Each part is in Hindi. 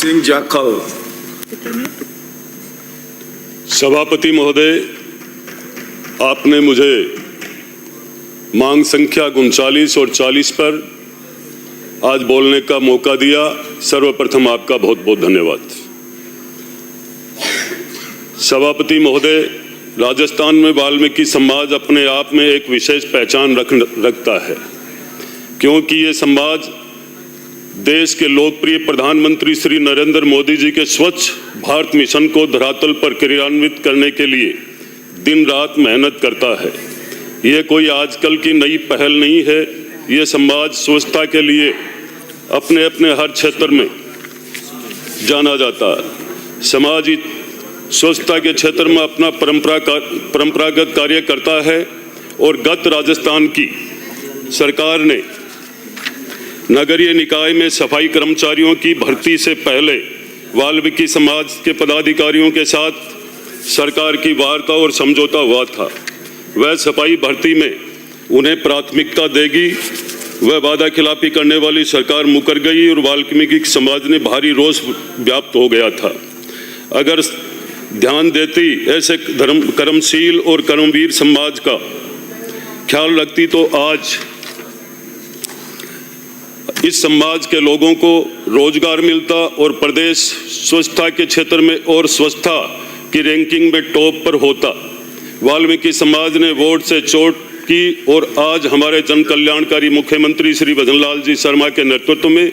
सिंह जाखल। सभापति महोदय, आपने मुझे मांग संख्या 39 और 40 पर आज बोलने का मौका दिया। सर्वप्रथम आपका बहुत बहुत धन्यवाद। सभापति महोदय, राजस्थान में वाल्मीकि समाज अपने आप में एक विशेष पहचान रखता है, क्योंकि ये समाज देश के लोकप्रिय प्रधानमंत्री श्री नरेंद्र मोदी जी के स्वच्छ भारत मिशन को धरातल पर क्रियान्वित करने के लिए दिन रात मेहनत करता है। ये कोई आजकल की नई पहल नहीं है। ये समाज स्वच्छता के लिए अपने अपने हर क्षेत्र में जाना जाता है। समाज स्वच्छता के क्षेत्र में अपना परंपरागत कार्य करता है और गत राजस्थान की सरकार ने नगरीय निकाय में सफाई कर्मचारियों की भर्ती से पहले वाल्मीकि समाज के पदाधिकारियों के साथ सरकार की वार्ता और समझौता हुआ था। वह सफाई भर्ती में उन्हें प्राथमिकता देगी। वह वादा खिलाफी करने वाली सरकार मुकर गई और वाल्मीकि समाज ने भारी रोष व्याप्त हो गया था। अगर ध्यान देती, ऐसे कर्मशील और कर्मवीर समाज का ख्याल रखती तो आज इस समाज के लोगों को रोजगार मिलता और प्रदेश स्वच्छता के क्षेत्र में और स्वच्छता की रैंकिंग में टॉप पर होता। वाल्मीकि समाज ने वोट से चोट की और आज हमारे जन कल्याणकारी मुख्यमंत्री श्री भजनलाल जी शर्मा के नेतृत्व में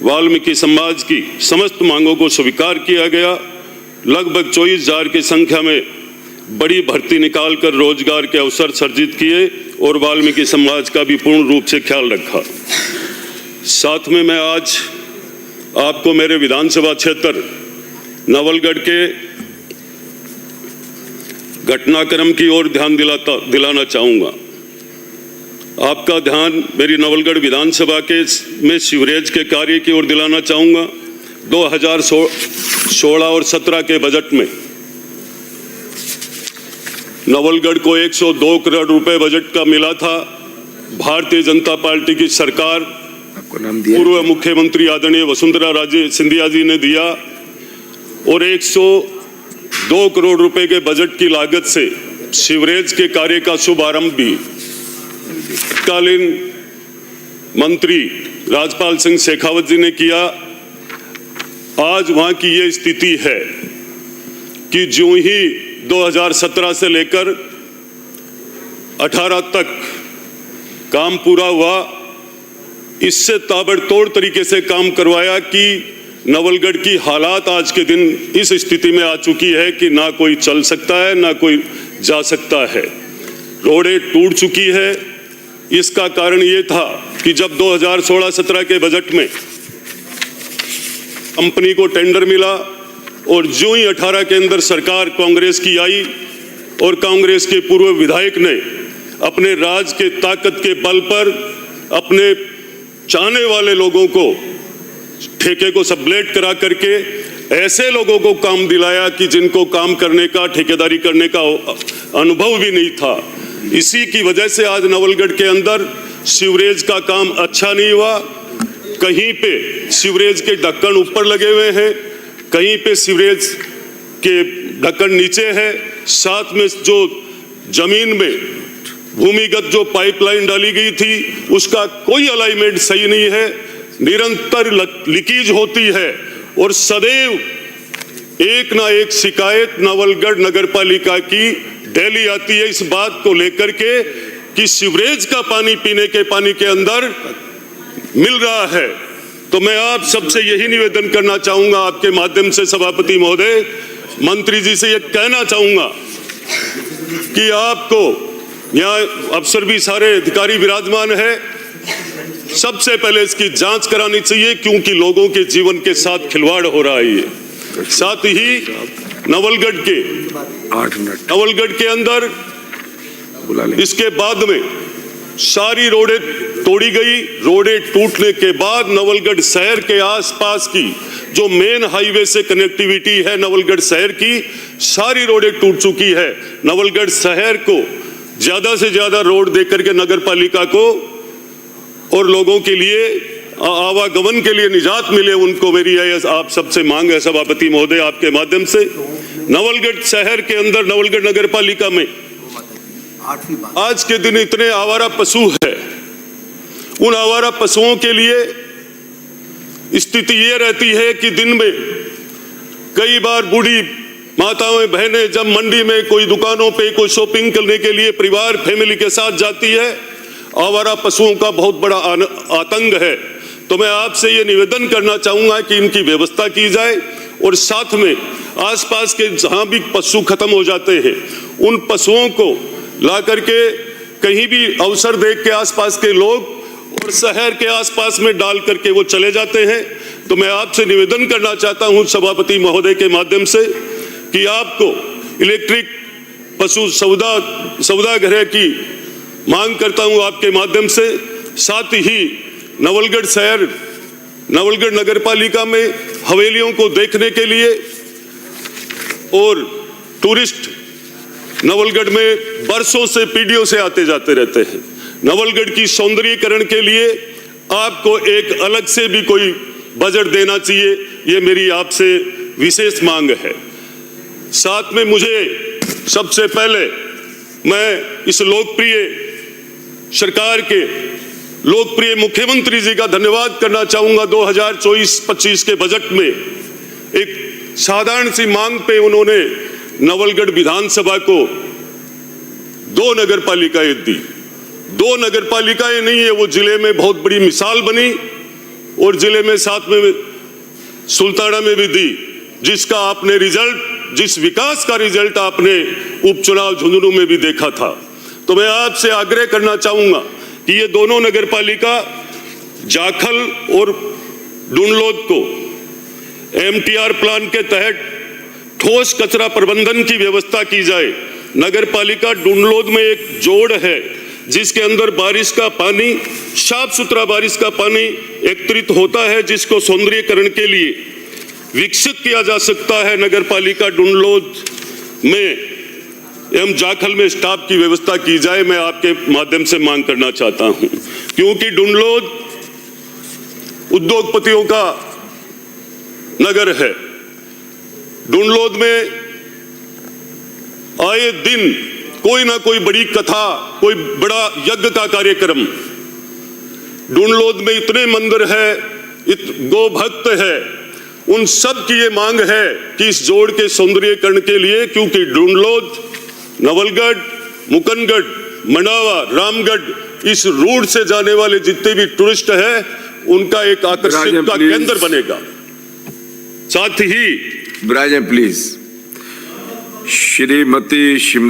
वाल्मीकि समाज की समस्त मांगों को स्वीकार किया गया। लगभग 24,000 की संख्या में बड़ी भर्ती निकालकर रोजगार के अवसर सर्जित किए और वाल्मीकि समाज का भी पूर्ण रूप से ख्याल रखा। साथ में मैं आज आपको मेरे विधानसभा क्षेत्र नवलगढ़ के घटनाक्रम की ओर ध्यान दिलाना चाहूँगा। आपका ध्यान मेरी नवलगढ़ विधानसभा के में सीवरेज के कार्य की ओर दिलाना चाहूँगा। 2016 और 17 के बजट में नवलगढ़ को 102 करोड़ रुपए बजट का मिला था। भारतीय जनता पार्टी की सरकार पूर्व मुख्यमंत्री आदरणीय वसुंधरा राजे सिंधिया जी ने दिया और 102 करोड़ रुपए के बजट की लागत से सीवरेज के कार्य का शुभारंभ भी तत्कालीन मंत्री राजपाल सिंह शेखावत जी ने किया। आज वहां की ये स्थिति है कि जो ही 2017 से लेकर 18 तक काम पूरा हुआ, इससे ताबड़तोड़ तरीके से काम करवाया कि नवलगढ़ की हालात आज के दिन इस स्थिति में आ चुकी है कि ना कोई चल सकता है ना कोई जा सकता है। रोडें टूट चुकी है। इसका कारण ये था कि जब 2016-17 के बजट में कंपनी को टेंडर मिला और जो ही 18 के अंदर सरकार कांग्रेस की आई और कांग्रेस के पूर्व विधायक ने अपने राज के ताकत के बल पर अपने चाहने वाले लोगों को ठेके को सबलेट करा करके ऐसे लोगों को काम दिलाया कि जिनको काम करने का, ठेकेदारी करने का अनुभव भी नहीं था। इसी की वजह से आज नवलगढ़ के अंदर सीवरेज का काम अच्छा नहीं हुआ। कहीं पे सीवरेज के ढक्कन ऊपर लगे हुए हैं, कहीं पे सीवरेज के ढक्कन नीचे है। साथ में जो जमीन में भूमिगत जो पाइपलाइन डाली गई थी उसका कोई अलाइनमेंट सही नहीं है। निरंतर लीकेज होती है और सदैव एक ना एक शिकायत नवलगढ़ नगरपालिका की डेली आती है इस बात को लेकर के कि सीवरेज का पानी पीने के पानी के अंदर मिल रहा है। तो मैं आप सबसे यही निवेदन करना चाहूंगा, आपके माध्यम से सभापति महोदय, मंत्री जी से यह कहना चाहूंगा कि आपको यहाँ अफसर भी सारे अधिकारी विराजमान है, सबसे पहले इसकी जांच करानी चाहिए क्योंकि लोगों के जीवन के साथ खिलवाड़ हो रहा है। ये साथ ही नवलगढ़ के अंदर इसके बाद में सारी रोडें तोड़ी गई। रोडें टूटने के बाद नवलगढ़ शहर के आसपास की जो मेन हाईवे से कनेक्टिविटी है नवलगढ़ शहर की, सारी रोडें टूट चुकी है। नवलगढ़ शहर को ज्यादा से ज्यादा रोड देकर के नगर पालिका को और लोगों के लिए आवागमन के लिए निजात मिले, उनको मेरी आप सबसे मांग है सभापति महोदय आपके माध्यम से। नवलगढ़ शहर के अंदर, नवलगढ़ नगर पालिका में आज के दिन इतने आवारा पशु है, उन आवारा पशुओं के लिए स्थिति ये रहती है कि दिन में कई बार बूढ़ी माताएं बहनें जब मंडी में कोई दुकानों पे कोई शॉपिंग करने के लिए परिवार फैमिली के साथ जाती है, आवारा पशुओं का बहुत बड़ा आतंक है। तो मैं आपसे ये निवेदन करना चाहूंगा कि इनकी व्यवस्था की जाए और साथ में आसपास के जहां भी पशु खत्म हो जाते हैं उन पशुओं को ला करके कहीं भी अवसर देख के आसपास के लोग और शहर के आसपास में डाल करके वो चले जाते हैं। तो मैं आपसे निवेदन करना चाहता हूं सभापति महोदय के माध्यम से कि आपको इलेक्ट्रिक पशु सौदागर की मांग करता हूं आपके माध्यम से। साथ ही नवलगढ़ शहर, नवलगढ़ नगर पालिका में हवेलियों को देखने के लिए और टूरिस्ट नवलगढ़ में बरसों से पीढ़ियों से आते जाते रहते हैं। नवलगढ़ की सौंदर्यीकरण के लिए आपको एक अलग से भी कोई बजट देना चाहिए, ये मेरी आपसे विशेष मांग है। साथ में मुझे सबसे पहले मैं इस लोकप्रिय सरकार के लोकप्रिय मुख्यमंत्री जी का धन्यवाद करना चाहूंगा। 2024-25 के बजट में एक साधारण सी मांग पे उन्होंने नवलगढ़ विधानसभा को 2 नगर पालिकाएं दी। 2 नगर पालिकाएं नहीं है, वो जिले में बहुत बड़ी मिसाल बनी और जिले में साथ में सुल्ताना में भी दी, जिसका आपने रिजल्ट, जिस विकास का रिजल्ट आपने उपचुनाव झुंझुनू में भी देखा था। तो मैं आपसे आग्रह करना चाहूंगा कि ये दोनों नगर पालिका जाखल और डुंडलोद को एमटीआर प्लान के तहत ठोस कचरा प्रबंधन की व्यवस्था की जाए। नगर पालिका डुंडलोद में एक जोड़ है जिसके अंदर बारिश का पानी, साफ सुथरा बारिश का पानी एकत्रित होता है, जिसको सौंदर्यीकरण के लिए विकसित किया जा सकता है। नगर पालिका डुंडलोद में एवं जाखल में स्टाफ की व्यवस्था की जाए, मैं आपके माध्यम से मांग करना चाहता हूं, क्योंकि डुंडलोद उद्योगपतियों का नगर है। डुंडलोद में आए दिन कोई ना कोई बड़ी कथा, कोई बड़ा यज्ञ का कार्यक्रम। डुंडलोद में इतने मंदिर है, गो भक्त है, उन सब की ये मांग है कि इस जोड़ के सौंदर्यीकरण के लिए, क्योंकि डुंडलोद, नवलगढ़, मुकनगढ़, मनावा, रामगढ़, इस रूट से जाने वाले जितने भी टूरिस्ट हैं उनका एक आकर्षण का केंद्र बनेगा। साथ ही ब्राजम प्लीज श्रीमती